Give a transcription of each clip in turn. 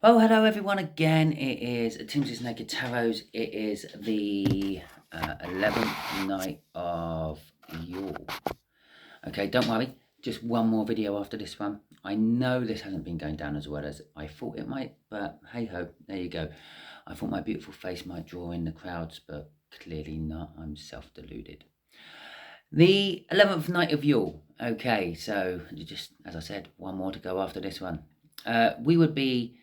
Oh, hello everyone again. It is Timsy Naked Tarot. It is the 11th night of Yule. Okay, don't worry. Just one more video after this one. I know this hasn't been going down as well as I thought it might, but hey ho, there you go. I thought my beautiful face might draw in the crowds, but clearly not. I'm self-deluded. The 11th night of Yule. Okay, so just as I said, one more to go after this one. We would be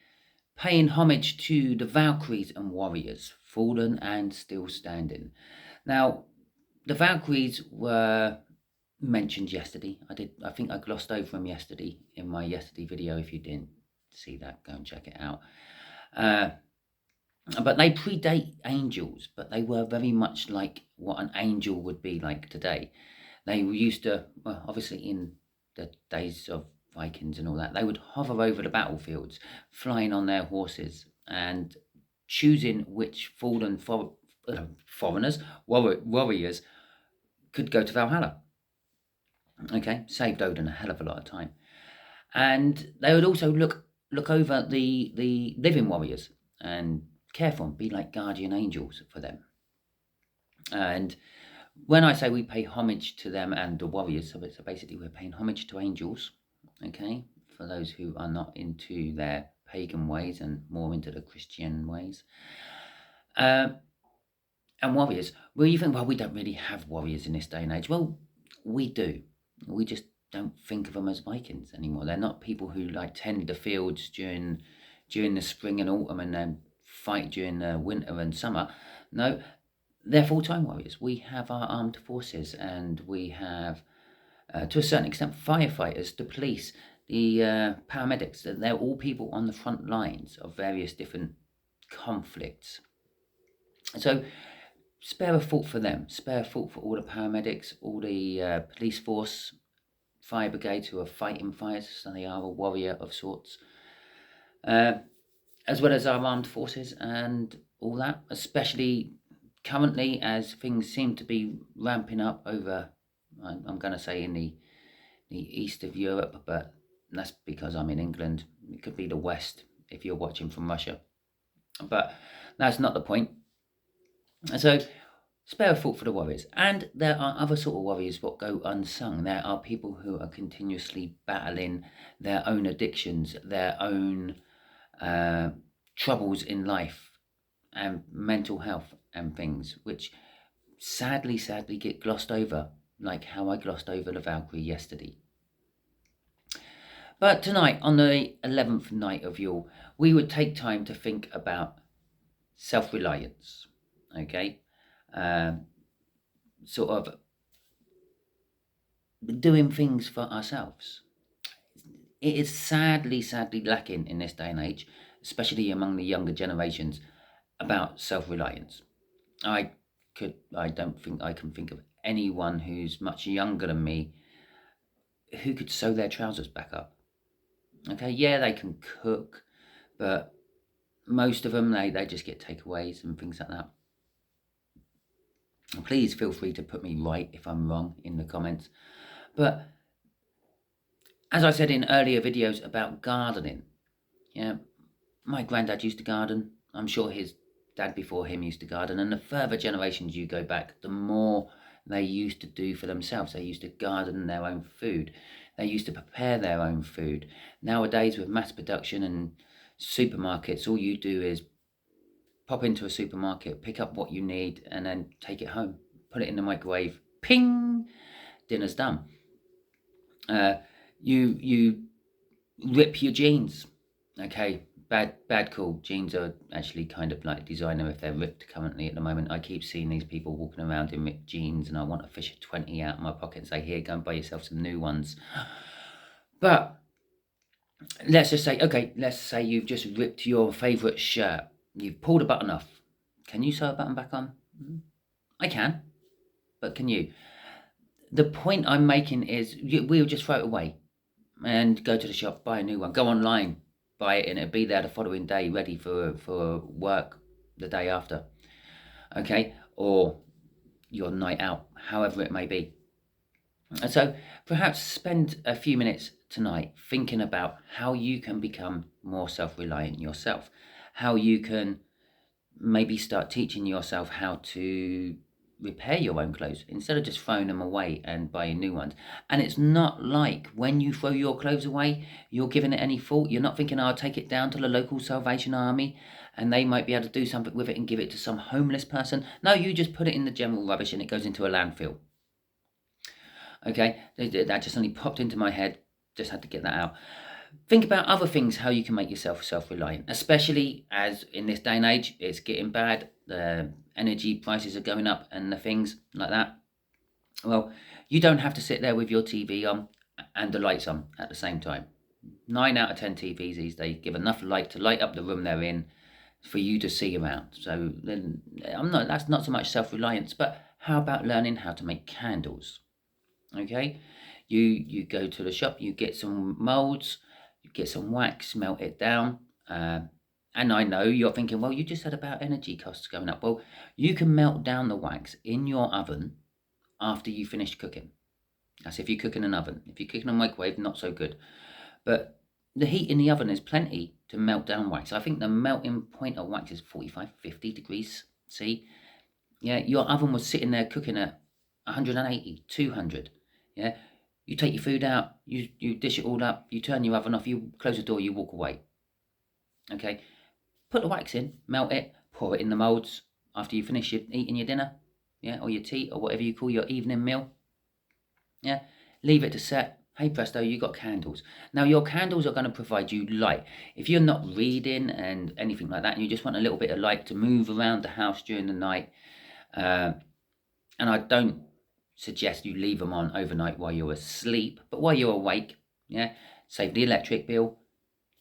paying homage to the Valkyries and warriors, fallen and still standing. Now, the Valkyries were mentioned yesterday. I think I glossed over them yesterday in my yesterday video. If you didn't see that, go and check it out. But they predate angels, but they were very much like what an angel would be like today. They used to, well, obviously in the days of Vikings and all that, they would hover over the battlefields, flying on their horses and choosing which fallen foreigners, warriors, could go to Valhalla. Okay, saved Odin a hell of a lot of time. And they would also look over the living warriors and care for them, be like guardian angels for them. And when I say we pay homage to them and the warriors, so basically we're paying homage to angels, okay, for those who are not into their pagan ways and more into the Christian ways. And warriors, well, you think, well, we don't really have warriors in this day and age. Well, we do. We just don't think of them as Vikings anymore. They're not people who like tend the fields during the spring and autumn and then fight during the winter and summer. No, they're full-time warriors. We have our armed forces, and we have, to a certain extent, firefighters, the police, the paramedics. They're all people on the front lines of various different conflicts. So spare a thought for them. Spare a thought for all the paramedics, all the police force, fire brigades who are fighting fires, so they are a warrior of sorts. As well as our armed forces and all that, especially currently as things seem to be ramping up over, I'm going to say in the east of Europe, but that's because I'm in England. It could be the west if you're watching from Russia, but that's not the point. So spare a thought for the warriors. And there are other sort of warriors what go unsung. There are people who are continuously battling their own addictions, their own troubles in life and mental health and things, which sadly get glossed over, like how I glossed over the Valkyrie yesterday. But tonight, on the 11th night of Yule, we would take time to think about self-reliance, okay? Sort of doing things for ourselves. It is sadly lacking in this day and age, especially among the younger generations, about self-reliance. I don't think I can think of anyone who's much younger than me who could sew their trousers back up. Okay, yeah, they can cook, but most of them, they just get takeaways and things like that. Please feel free to put me right if I'm wrong in the comments. But as I said in earlier videos about gardening, yeah, my granddad used to garden. I'm sure his dad before him used to garden. And the further generations you go back, the more they used to do for themselves. They used to garden their own food. They used to prepare their own food. Nowadays, with mass production and supermarkets, all you do is pop into a supermarket, pick up what you need, and then take it home. Put it in the microwave. Ping! Dinner's done. You rip your jeans. Okay, bad call. Jeans are actually kind of like designer if they're ripped currently at the moment. I keep seeing these people walking around in ripped jeans, and I want to fish a 20 out of my pocket and say, here, go and buy yourself some new ones. But let's just say, okay, let's say you've just ripped your favourite shirt. You've pulled a button off. Can you sew a button back on? I can, but can you? The point I'm making is we'll just throw it away and go to the shop, buy a new one, go online, buy it, and it'll be there the following day, ready for work the day after, okay, or your night out, however it may be. And so perhaps spend a few minutes tonight thinking about how you can become more self-reliant yourself, how you can maybe start teaching yourself how to repair your own clothes instead of just throwing them away and buying new ones. And it's not like when you throw your clothes away, you're giving it any thought. You're not thinking, oh, I'll take it down to the local Salvation Army and they might be able to do something with it and give it to some homeless person. No, you just put it in the general rubbish and it goes into a landfill. Okay, that just only popped into my head. Just had to get that out. Think about other things, how you can make yourself self-reliant, especially as in this day and age, it's getting bad. The energy prices are going up and the things like that. Well, you don't have to sit there with your TV on and the lights on at the same time. 9 out of 10 TVs these days give enough light to light up the room they're in for you to see around. So then that's not so much self-reliance, but how about learning how to make candles? Okay, you go to the shop, you get some molds, you get some wax, melt it down, and I know you're thinking, well, you just said about energy costs going up. Well, you can melt down the wax in your oven after you finish cooking. That's if you cook in an oven. If you cook in a microwave, not so good. But the heat in the oven is plenty to melt down wax. I think the melting point of wax is 45, 50 degrees C. Yeah, your oven was sitting there cooking at 180, 200. Yeah, you take your food out, you dish it all up, you turn your oven off, you close the door, you walk away. Okay, put the wax in, melt it, pour it in the moulds after you finish eating your dinner, yeah, or your tea, or whatever you call your evening meal. Yeah, leave it to set. Hey presto, you got candles. Now your candles are going to provide you light. If you're not reading and anything like that, and you just want a little bit of light to move around the house during the night, and I don't suggest you leave them on overnight while you're asleep, but while you're awake, yeah, save the electric bill,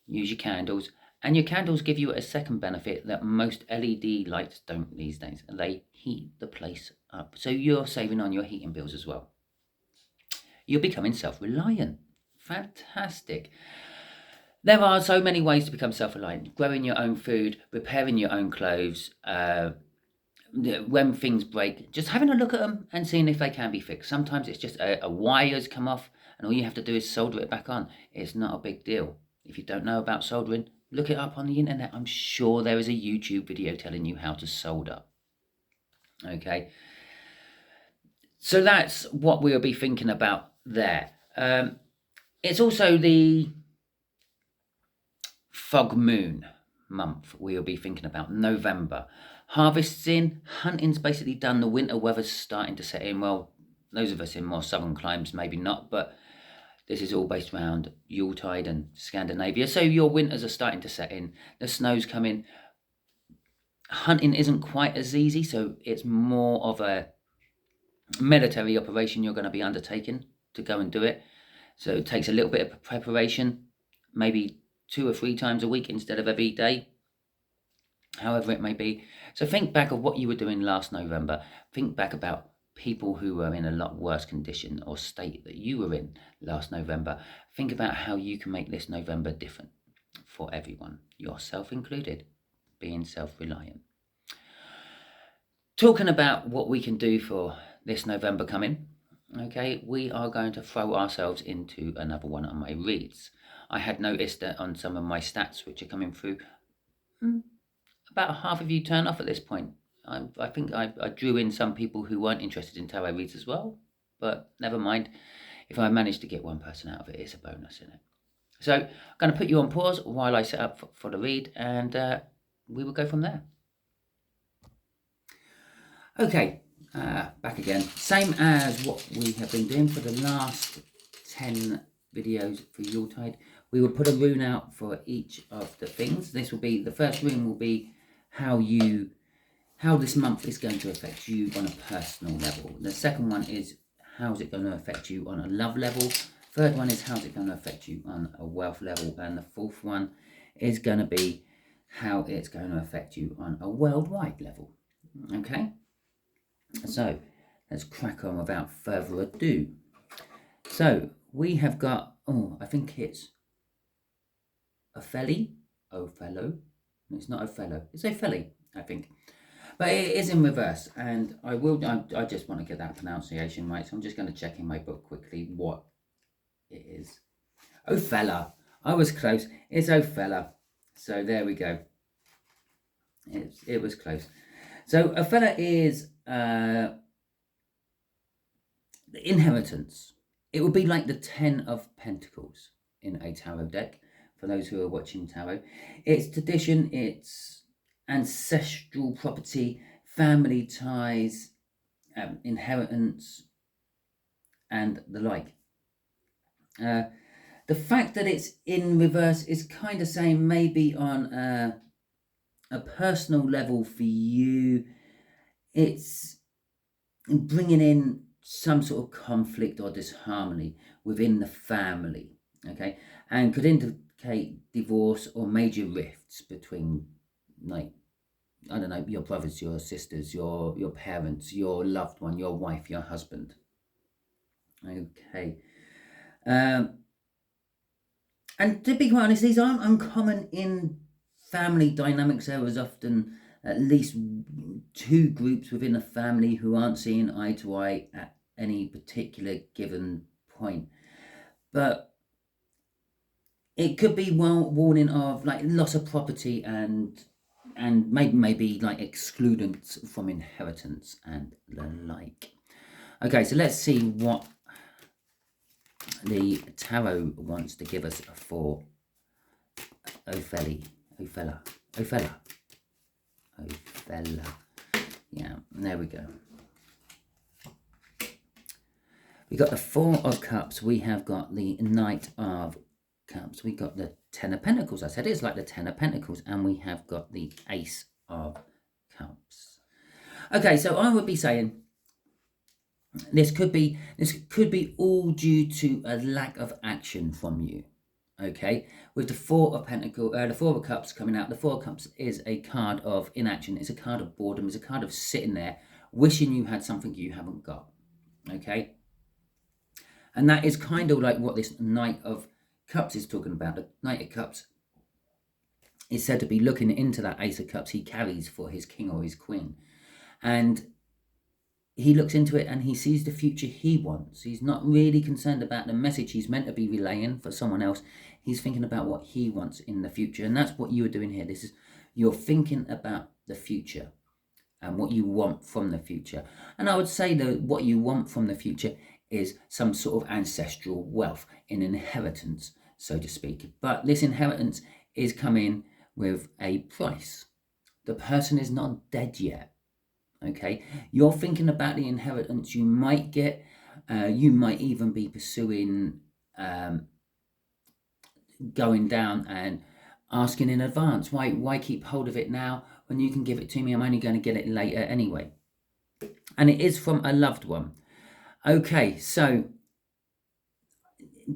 use your candles, and your candles give you a second benefit that most LED lights don't these days. They heat the place up, so you're saving on your heating bills as well. You're becoming self-reliant. Fantastic. There are so many ways to become self-reliant. Growing your own food, repairing your own clothes, when things break, just having a look at them and seeing if they can be fixed. Sometimes it's just a wire's come off and all you have to do is solder it back on. It's not a big deal. If you don't know about soldering, look it up on the internet. I'm sure there is a YouTube video telling you how to solder. Okay. So that's what we'll be thinking about there. It's also the fog moon month we'll be thinking about, November. Harvest's in, hunting's basically done, the winter weather's starting to set in. Well, those of us in more southern climes, maybe not, but this is all based around Yuletide and Scandinavia. So your winters are starting to set in, the snow's coming. Hunting isn't quite as easy, so it's more of a military operation you're going to be undertaking to go and do it. So it takes a little bit of preparation, maybe 2 or 3 times a week instead of every day, however it may be. So think back of what you were doing last November. Think back about people who were in a lot worse condition or state that you were in last November. Think about how you can make this November different for everyone, yourself included, being self-reliant. Talking about what we can do for this November coming, okay, we are going to throw ourselves into another one of my reads. I had noticed that on some of my stats which are coming through, about half of you turn off at this point. I think I drew in some people who weren't interested in tarot reads as well, but never mind. If I manage to get one person out of it, it's a bonus, isn't it? So I'm going to put you on pause while I set up for the read, and we will go from there. Okay, back again. Same as what we have been doing for the last 10 videos for Yuletide. We will put a rune out for each of the things. This will be, the first rune will be how this month is going to affect you on a personal level. The second one is how is it going to affect you on a love level. Third one is how is it going to affect you on a wealth level. And the fourth one is going to be how it's going to affect you on a worldwide level. Okay? So let's crack on without further ado. So we have got, I think it's Ophelli. Othello. It's not Othello. It's Ophelli, I think. But it is in reverse, and I just want to get that pronunciation right, so I'm just going to check in my book quickly what it is. Oh fella. I was close. It's oh fella. So there we go. It was close. So a fella is inheritance. It would be like the 10 of Pentacles in a tarot deck, for those who are watching tarot. It's tradition, it's ancestral property, family ties, inheritance, and the like. The fact that it's in reverse is kind of saying maybe on a personal level for you, it's bringing in some sort of conflict or disharmony within the family, okay, and could indicate divorce or major rifts between, like, I don't know, your brothers, your sisters, your parents, your loved one, your wife, your husband. Okay. And to be quite honest, these aren't uncommon in family dynamics. There is often at least two groups within a family who aren't seeing eye to eye at any particular given point. But it could be warning of like loss of property and maybe like excludence from inheritance and the like. Okay, so let's see what the tarot wants to give us for Ophelia. Yeah, there we go. We got the Four of Cups. We have got the Knight of Cups. We got the Ten of Pentacles. I said it's like the Ten of Pentacles, and we have got the Ace of Cups. Okay, so I would be saying this could be all due to a lack of action from you. Okay, with the Four of Pentacles, the Four of Cups coming out. The Four of Cups is a card of inaction. It's a card of boredom. It's a card of sitting there wishing you had something you haven't got. Okay, and that is kind of like what this Knight of Cups is talking about. The Knight of Cups is said to be looking into that Ace of Cups he carries for his king or his queen, and he looks into it and he sees the future he wants. He's not really concerned about the message he's meant to be relaying for someone else. He's thinking about what he wants in the future. And that's what you are doing here. You're thinking about the future and what you want from the future. And I would say that what you want from the future is some sort of ancestral wealth, an inheritance, so to speak. But this inheritance is coming with a price. The person is not dead yet. Okay, you're thinking about the inheritance you might get. You might even be pursuing going down and asking in advance. Why keep hold of it now when you can give it to me? I'm only going to get it later anyway. And it is from a loved one. Okay, so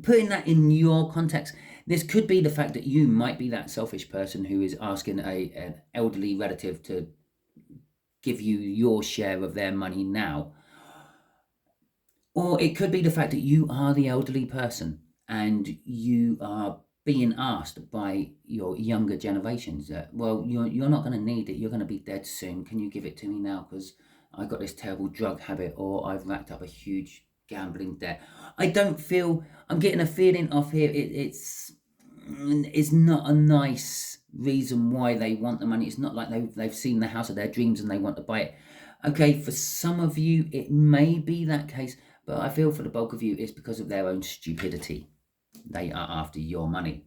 putting that in your context, this could be the fact that you might be that selfish person who is asking an elderly relative to give you your share of their money now. Or it could be the fact that you are the elderly person and you are being asked by your younger generations that, well, you're not going to need it, you're going to be dead soon, can you give it to me now because I got this terrible drug habit, or I've racked up a huge gambling debt. I'm getting a feeling off here, it's not a nice reason why they want the money. It's not like they've seen the house of their dreams and they want to buy it. Okay, for some of you it may be that case, but I feel for the bulk of you it's because of their own stupidity. They are after your money.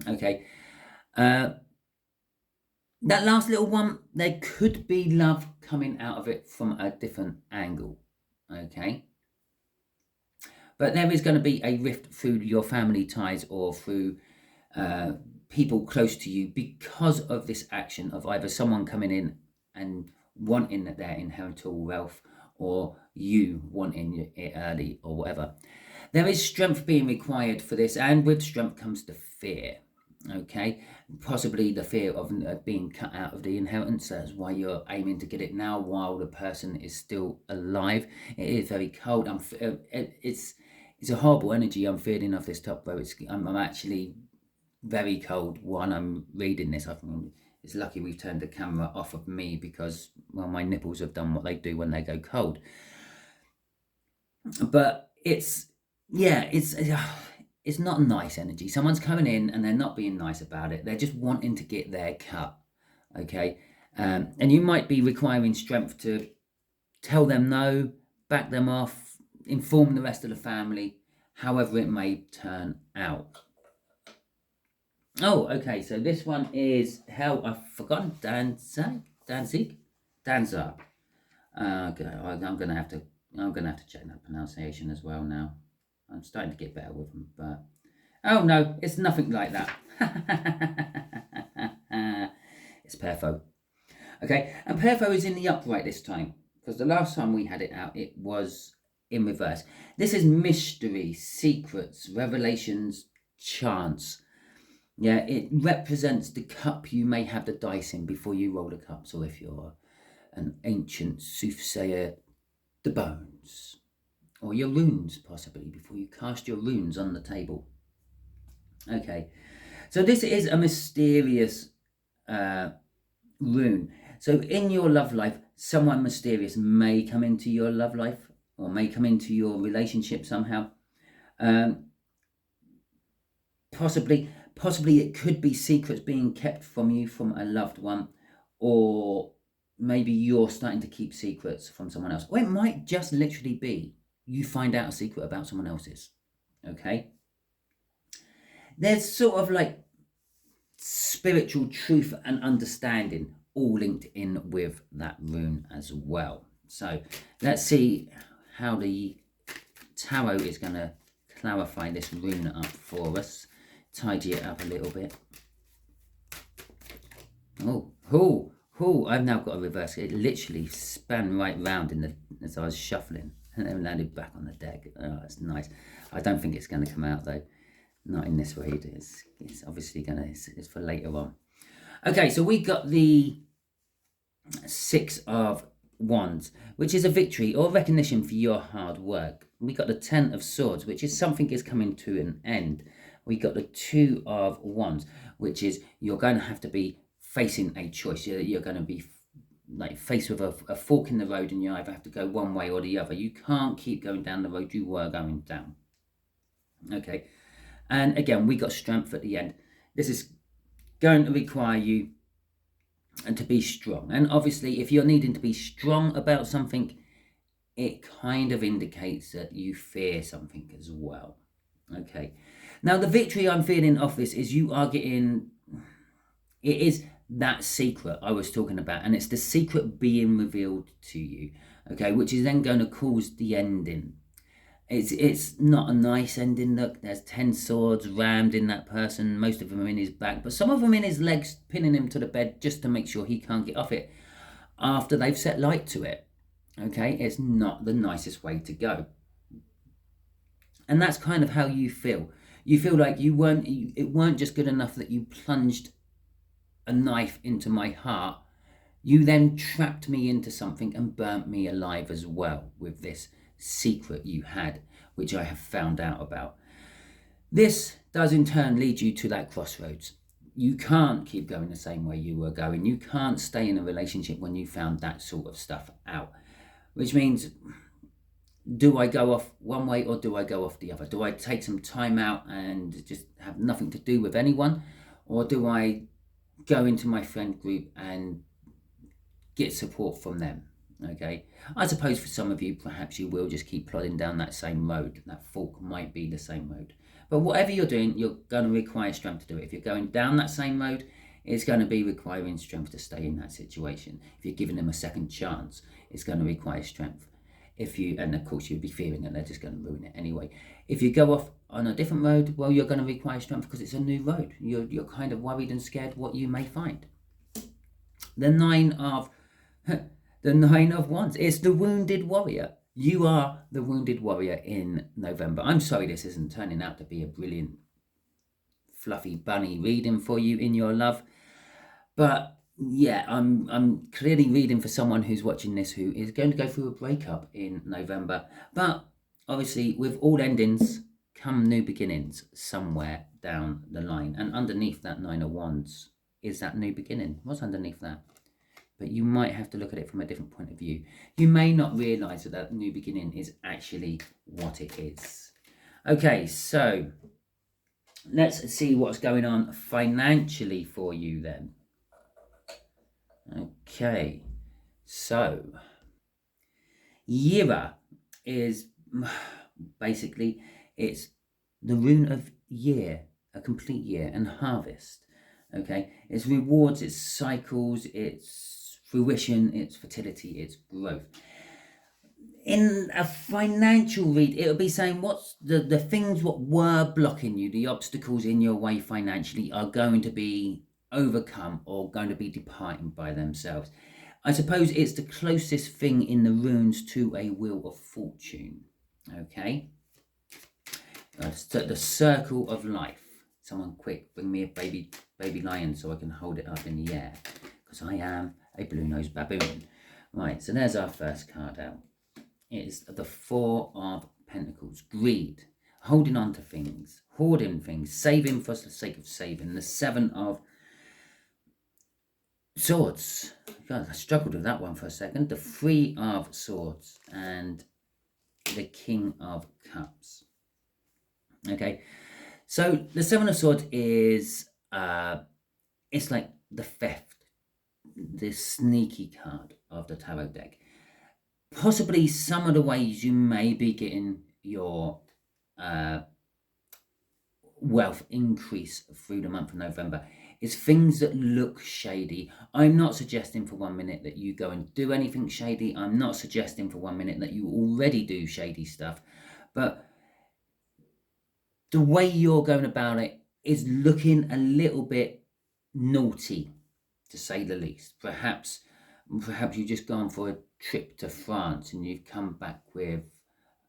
Okay, that last little one, there could be love coming out of it from a different angle. Okay, but there is going to be a rift through your family ties or through people close to you because of this action of either someone coming in and wanting their inheritable wealth, or you wanting it early, or whatever. There is strength being required for this, and with strength comes the fear. Okay, possibly the fear of being cut out of the inheritance. That's why you're aiming to get it now while the person is still alive. It is very cold. It's a horrible energy I'm feeling off this top row. I'm actually very cold while I'm reading this. I think it's lucky we've turned the camera off of me because, well, my nipples have done what they do when they go cold. But it's it's not nice energy. Someone's coming in and they're not being nice about it. They're just wanting to get their cut, okay? And you might be requiring strength to tell them no, back them off, inform the rest of the family, however it may turn out. Oh, okay, so this one is I've forgotten, Danzig? Danzig. Okay, I'm gonna have to check that pronunciation as well now. I'm starting to get better with them, but oh no, it's nothing like that. It's Perfo. Okay, and Perfo is in the upright this time, because the last time we had it out, it was in reverse. This is mystery, secrets, revelations, chance. Yeah, it represents the cup you may have the dice in before you roll the cups, or if you're an ancient soothsayer, the bones, or your runes possibly, before you cast your runes on the table. Okay, so this is a mysterious rune. So in your love life, someone mysterious may come into your love life, or may come into your relationship somehow. Possibly it could be secrets being kept from you from a loved one, or maybe you're starting to keep secrets from someone else. Or it might just literally be you find out a secret about someone else's. Okay? There's sort of like spiritual truth and understanding all linked in with that rune as well. So let's see how the tarot is going to clarify this rune up for us. Tidy it up a little bit. Oh, I've now got a reverse. It literally span right round as I was shuffling, and then landed back on the deck. Oh, that's nice. I don't think it's going to come out though. Not in this read. It's obviously going to, it's for later on. Okay, so we got the 6 of Wands, which is a victory or recognition for your hard work. We got the 10 of Swords, which is something is coming to an end. We got the 2 of Wands, which is you're going to have to be facing a choice. You're going to be like faced with a fork in the road, and you either have to go one way or the other. You can't keep going down the road you were going down. Okay, and again, we got strength at the end. This is going to require you and to be strong. And obviously, if you're needing to be strong about something, it kind of indicates that you fear something as well. Okay, now the victory I'm feeling off this is you are getting, it is that secret I was talking about, and it's the secret being revealed to you, okay, which is then going to cause the ending. It's not a nice ending. Look, there's 10 swords rammed in that person. Most of them are in his back, but some of them in his legs, pinning him to the bed just to make sure he can't get off it after they've set light to it. Okay, it's not the nicest way to go. And that's kind of how you feel. You feel like it weren't just good enough that you plunged a knife into my heart. You then trapped me into something and burnt me alive as well with this secret you had, which I have found out about. This does in turn lead you to that crossroads. You can't keep going the same way you were going. You can't stay in a relationship when you found that sort of stuff out, which means, do I go off one way or do I go off the other? Do I take some time out and just have nothing to do with anyone, or do I go into my friend group and get support from them? Okay, I suppose for some of you, perhaps you will just keep plodding down that same road. That fork might be the same road. But whatever you're doing, you're going to require strength to do it. If you're going down that same road, it's going to be requiring strength to stay in that situation. If you're giving them a second chance, it's going to require strength. And of course you'll be fearing that they're just going to ruin it anyway. If you go off on a different road, well, you're going to require strength because it's a new road. You're kind of worried and scared what you may find. The 9 of Wands. It's the wounded warrior. You are the wounded warrior in November. I'm sorry this isn't turning out to be a brilliant, fluffy bunny reading for you in your love. But yeah, I'm clearly reading for someone who's watching this who is going to go through a breakup in November. But obviously, with all endings come new beginnings somewhere down the line. And underneath that 9 of Wands is that new beginning. What's underneath that? But you might have to look at it from a different point of view. You may not realise that new beginning is actually what it is. Okay, so let's see what's going on financially for you then. Okay, so Yira is basically, it's the rune of year, a complete year, and harvest. Okay, it's rewards, it's cycles, it's fruition, it's fertility, it's growth. In a financial read, it'll be saying what's the things what were blocking you, the obstacles in your way financially are going to be overcome or going to be departing by themselves. I suppose it's the closest thing in the runes to a wheel of fortune. Okay, the circle of life. Someone quick, bring me a baby lion so I can hold it up in the air, because I am a blue-nosed baboon. Right, so there's our first card out. It is the Four of Pentacles. Greed, holding on to things, hoarding things, saving for the sake of saving. The Seven of Swords. God, I struggled with that one for a second. The Three of Swords and the King of Cups. Okay, so the Seven of Swords is it's like the theft, the sneaky card of the tarot deck. Possibly some of the ways you may be getting your wealth increase through the month of November is things that look shady. I'm not suggesting for 1 minute that you go and do anything shady. I'm not suggesting for 1 minute that you already do shady stuff, but the way you're going about it is looking a little bit naughty, to say the least. Perhaps you've just gone for a trip to France and you've come back with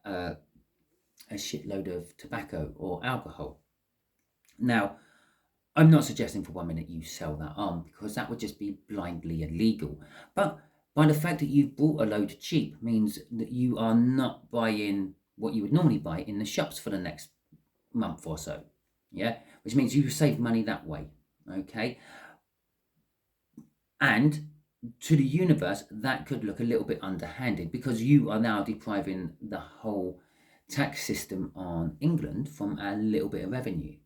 a shitload of tobacco or alcohol. Now, I'm not suggesting for 1 minute you sell that on, because that would just be blindly illegal. But by the fact that you've bought a load cheap means that you are not buying what you would normally buy in the shops for the next month or so. Yeah, which means you save money that way. Okay, and to the universe, that could look a little bit underhanded, because you are now depriving the whole tax system on England from a little bit of revenue.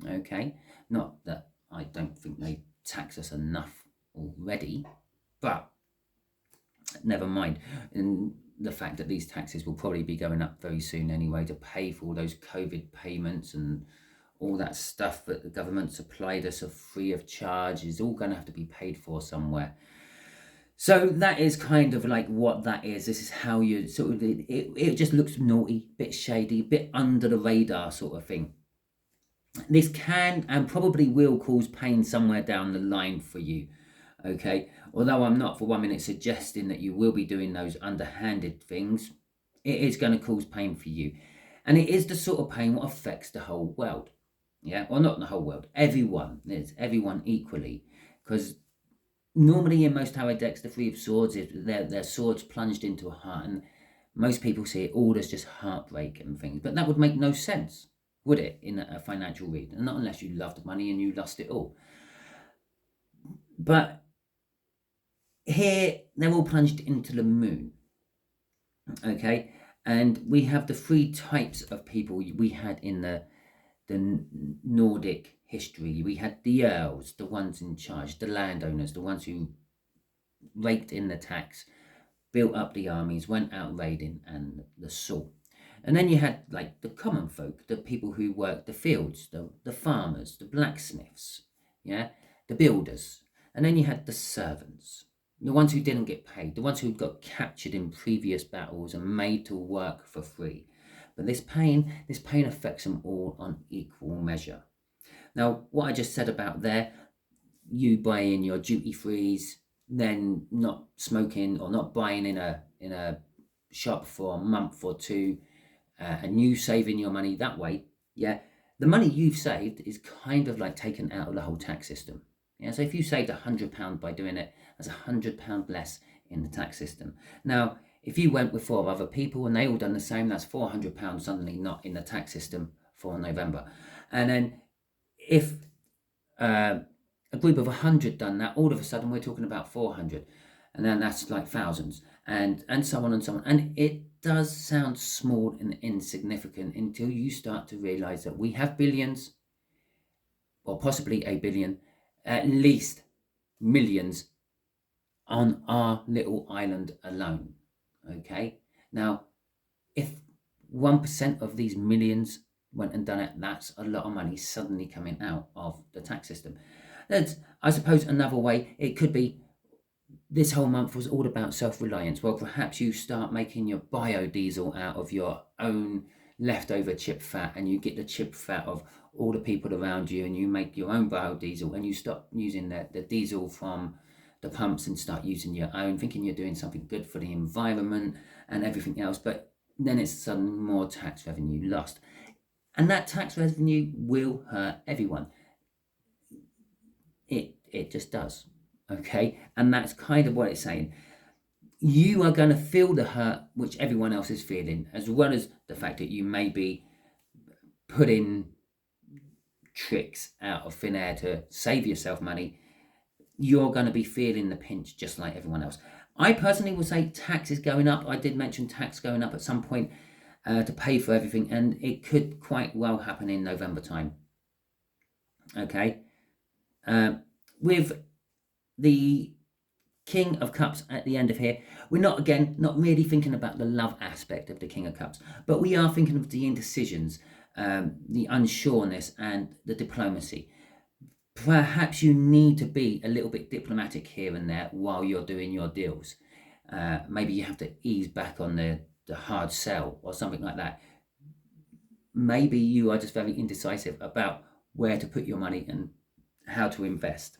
Okay, not that I don't think they tax us enough already, but never mind. And the fact that these taxes will probably be going up very soon anyway to pay for all those COVID payments and all that stuff that the government supplied us of free of charge is all going to have to be paid for somewhere. So that is kind of like what that is. This is how you sort of, it just looks naughty, bit shady, bit under the radar sort of thing. This can and probably will cause pain somewhere down the line for you. Okay, although I'm not for 1 minute suggesting that you will be doing those underhanded things, it is going to cause pain for you. And it is the sort of pain what affects the whole world. Yeah, well, not the whole world, everyone. It's everyone equally. Because normally in most tarot decks, the Three of Swords, their swords plunged into a heart, and most people see it all as just heartbreak and things. But that would make no sense, would it, in a financial read? And not unless you loved money and you lost it all. But here, they're all plunged into the moon. Okay, and we have the three types of people we had in the Nordic history. We had the earls, the ones in charge, the landowners, the ones who raked in the tax, built up the armies, went out raiding, and the salt. And then you had like the common folk, the people who worked the fields, the farmers, the blacksmiths, yeah, the builders. And then you had the servants, the ones who didn't get paid, the ones who got captured in previous battles and made to work for free. But this pain affects them all on equal measure. Now, what I just said about there, you buying your duty frees, then not smoking or not buying in a shop for a month or two, and you saving your money that way, yeah, the money you've saved is kind of like taken out of the whole tax system. Yeah, so if you saved £100 by doing it, that's £100 less in the tax system. Now, if you went with 4 other people and they all done the same, that's £400 suddenly not in the tax system for November. And then if a group of 100 done that, all of a sudden we're talking about 400, and then that's like thousands, and so on and so on. And it does sound small and insignificant until you start to realize that we have billions, or possibly a billion, at least millions on our little island alone. Okay, now if 1% of these millions went and done it, that's a lot of money suddenly coming out of the tax system. That's, I suppose, another way. It could be this whole month was all about self-reliance. Well, perhaps you start making your biodiesel out of your own leftover chip fat, and you get the chip fat of all the people around you, and you make your own biodiesel, and you stop using the diesel from the pumps and start using your own, thinking you're doing something good for the environment and everything else. But then it's suddenly more tax revenue lost. And that tax revenue will hurt everyone. It just does. Okay? And that's kind of what it's saying. You are going to feel the hurt which everyone else is feeling, as well as the fact that you may be putting tricks out of thin air to save yourself money. You're going to be feeling the pinch just like everyone else. I personally would say tax is going up. I did mention tax going up at some point to pay for everything, and it could quite well happen in November time. Okay, with the King of Cups at the end of here, we're not really thinking about the love aspect of the King of Cups, but we are thinking of the indecisions, the unsureness, and the diplomacy. Perhaps you need to be a little bit diplomatic here and there while you're doing your deals. Maybe you have to ease back on the hard sell or something like that. Maybe you are just very indecisive about where to put your money and how to invest,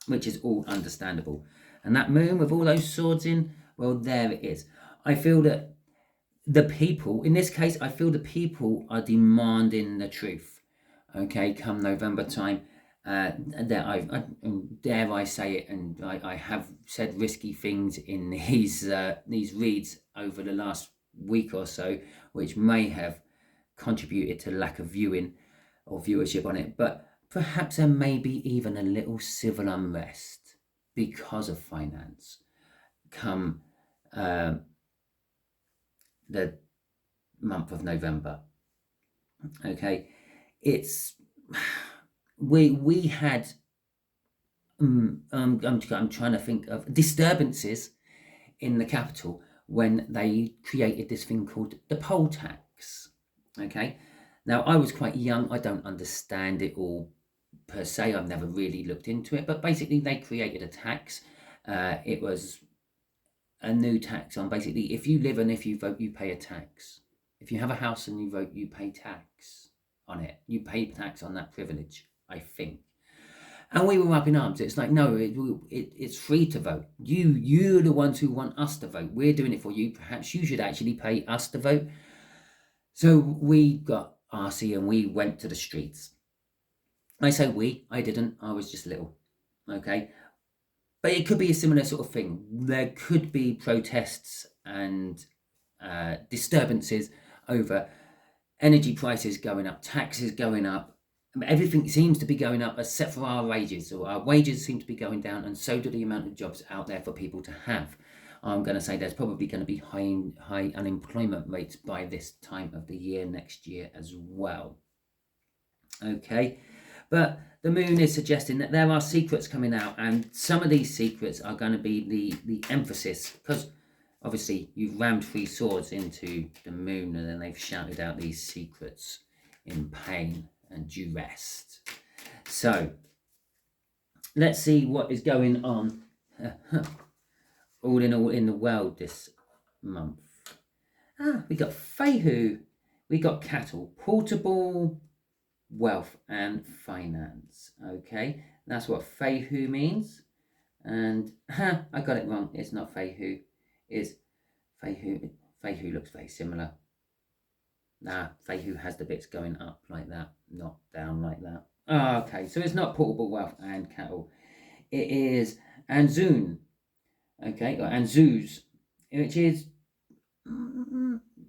which is all understandable. And that moon with all those swords in, well, there it is. I feel that the people, in this case, I feel the people are demanding the truth. Okay, come November time. Dare I say it, and I have said risky things in these reads over the last week or so, which may have contributed to lack of viewing or viewership on it, but perhaps there may be even a little civil unrest because of finance come the month of November. Okay, it's we had I'm trying to think of disturbances in the capital when they created this thing called the poll tax. Okay, now I was quite young, I don't understand it all per se, I've never really looked into it, but basically they created a tax. It was a new tax on basically if you live and if you vote, you pay a tax. If you have a house and you vote, you pay tax on it. You pay tax on that privilege, I think. And we were up in arms. It's like, no, it's free to vote. You're the ones who want us to vote. We're doing it for you. Perhaps you should actually pay us to vote. So we got arsey and we went to the streets. I say we, I didn't. I was just little. Okay. But it could be a similar sort of thing. There could be protests and disturbances over energy prices going up, taxes going up. Everything seems to be going up except for our wages. So our wages seem to be going down, and so do the amount of jobs out there for people to have. I'm going to say there's probably going to be high unemployment rates by this time of the year next year as well. Okay, but the moon is suggesting that there are secrets coming out, and some of these secrets are going to be the emphasis, because obviously you've rammed 3 swords into the moon and then they've shouted out these secrets in pain and duress. So let's see what is going on all in the world this month. We got Feihu, we got cattle, portable wealth and finance. Okay, that's what Feihu means. And I got it wrong. It's not Feihu. It's Feihu. Feihu looks very similar. Nah, Feihu has the bits going up like that, not down like that. Okay, so it's not portable wealth and cattle. It is Anzun. Okay, or Anzuz, which is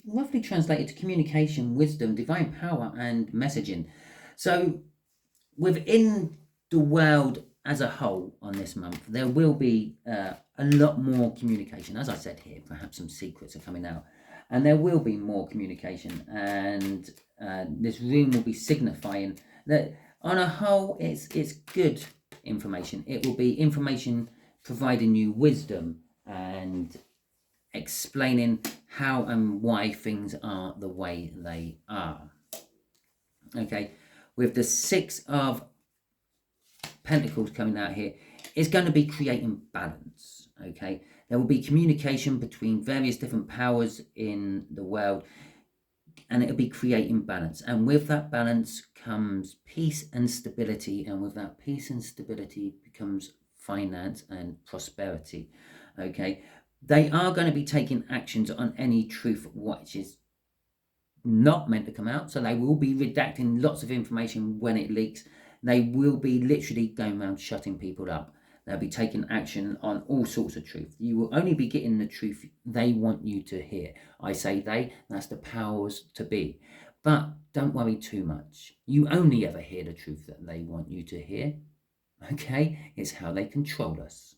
roughly translated to communication, wisdom, divine power, and messaging. So within the world as a whole on this month, there will be a lot more communication. As I said here, perhaps some secrets are coming out, and there will be more communication, and this rune will be signifying that On a whole, it's good information. It will be information providing you wisdom and explaining how and why things are the way they are. Okay, with the Six of Pentacles coming out here, it's going to be creating balance. Okay, there will be communication between various different powers in the world, and it'll be creating balance. And with that balance comes peace and stability, and with that peace and stability becomes finance and prosperity. Okay, they are going to be taking actions on any truth which is not meant to come out, so they will be redacting lots of information when it leaks. They will be literally going around shutting people up. They'll be taking action on all sorts of truth. You will only be getting the truth they want you to hear. I say they, that's the powers to be. But don't worry too much. You only ever hear the truth that they want you to hear. Okay? It's how they control us.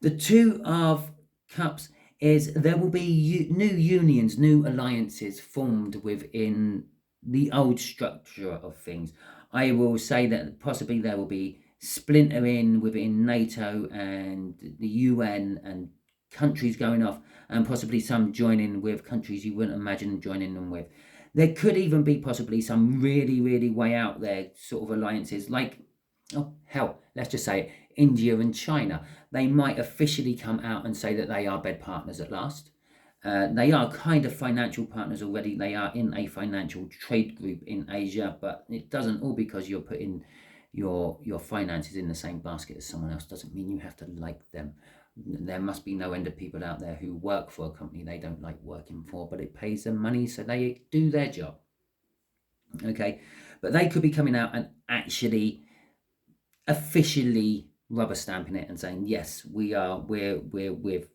The Two of Cups is there will be new unions, new alliances formed within the old structure of things. I will say that possibly there will be splintering within NATO and the UN and countries going off, and possibly some joining with countries you wouldn't imagine joining them with. There could even be possibly some really, really way out there sort of alliances, like, oh hell, let's just say it, India and China. They might officially come out and say that they are bed partners at last. They are kind of financial partners already. They are in a financial trade group in Asia, but it doesn't all because you're putting your finances in the same basket as someone else doesn't mean you have to like them. There must be no end of people out there who work for a company they don't like working for, but it pays them money, so they do their job. Okay, but they could be coming out and actually officially rubber stamping it and saying, yes, we're with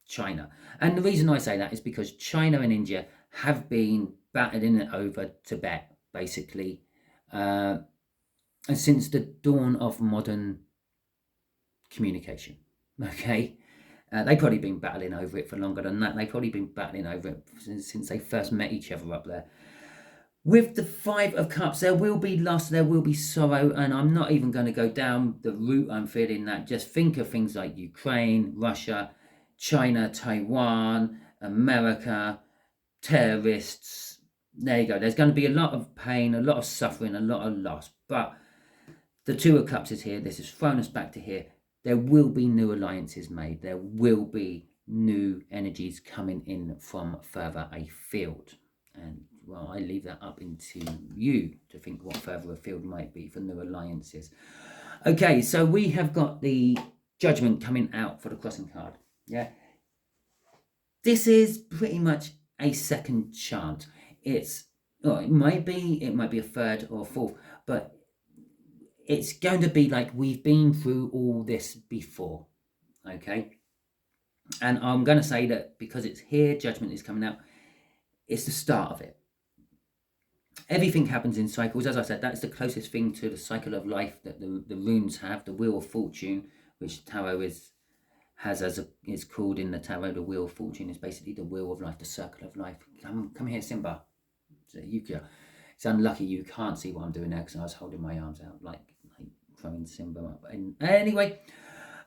China. And the reason I say that is because China and India have been battling it over Tibet, basically, since the dawn of modern communication. Okay, they've probably been battling over it for longer than that. They've probably been battling over it since they first met each other up there. With the Five of Cups, there will be loss, there will be sorrow, and I'm not even going to go down the route I'm feeling that. Just think of things like Ukraine, Russia, China, Taiwan, America, terrorists. There you go. There's going to be a lot of pain, a lot of suffering, a lot of loss. But the Two of Cups is here. This has thrown us back to here. There will be new alliances made. There will be new energies coming in from further afield. And well, I leave that up into you to think what further afield might be for new alliances. Okay, so we have got the Judgment coming out for the crossing card. Yeah, this is pretty much a second chance. It might be a third or fourth, but it's going to be like we've been through all this before. Okay, and I'm going to say that because it's here, Judgment is coming out. It's the start of it. Everything happens in cycles. As I said, that's the closest thing to the cycle of life that the runes have. The Wheel of Fortune, which tarot is called in the tarot, the Wheel of Fortune is basically the wheel of life, the circle of life. Come here, Simba. So it's unlucky you can't see what I'm doing now because I was holding my arms out like throwing Simba up. And anyway,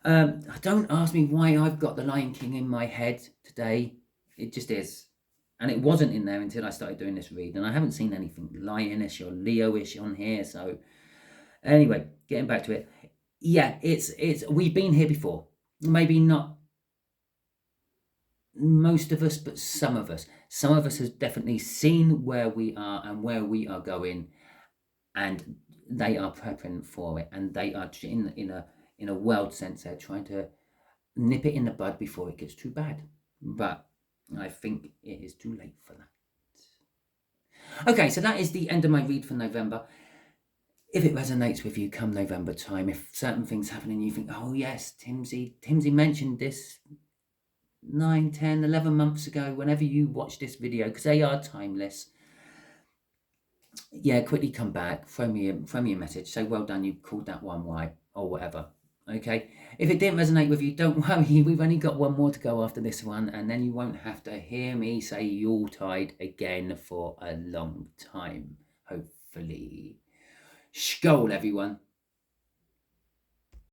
don't ask me why I've got the Lion King in my head today. It just is. And it wasn't in there until I started doing this read. And I haven't seen anything lionish or Leo-ish on here. So anyway, getting back to it. Yeah, it's we've been here before. Maybe not most of us, but some of us. Some of us have definitely seen where we are and where we are going. And they are prepping for it. And they are in a world sense, they're trying to nip it in the bud before it gets too bad. But I think it is too late for that. Okay, so that is the end of my read for November. If it resonates with you come November time, if certain things happen and you think, oh yes, Timsy mentioned this 9, 10, 11 months ago, whenever you watch this video, because they are timeless, yeah, quickly come back, throw me a message, say well done, you called that one right, or whatever. Okay, if it didn't resonate with you, don't worry, we've only got one more to go after this one, and then you won't have to hear me say Yuletide again for a long time, hopefully. Skål, everyone.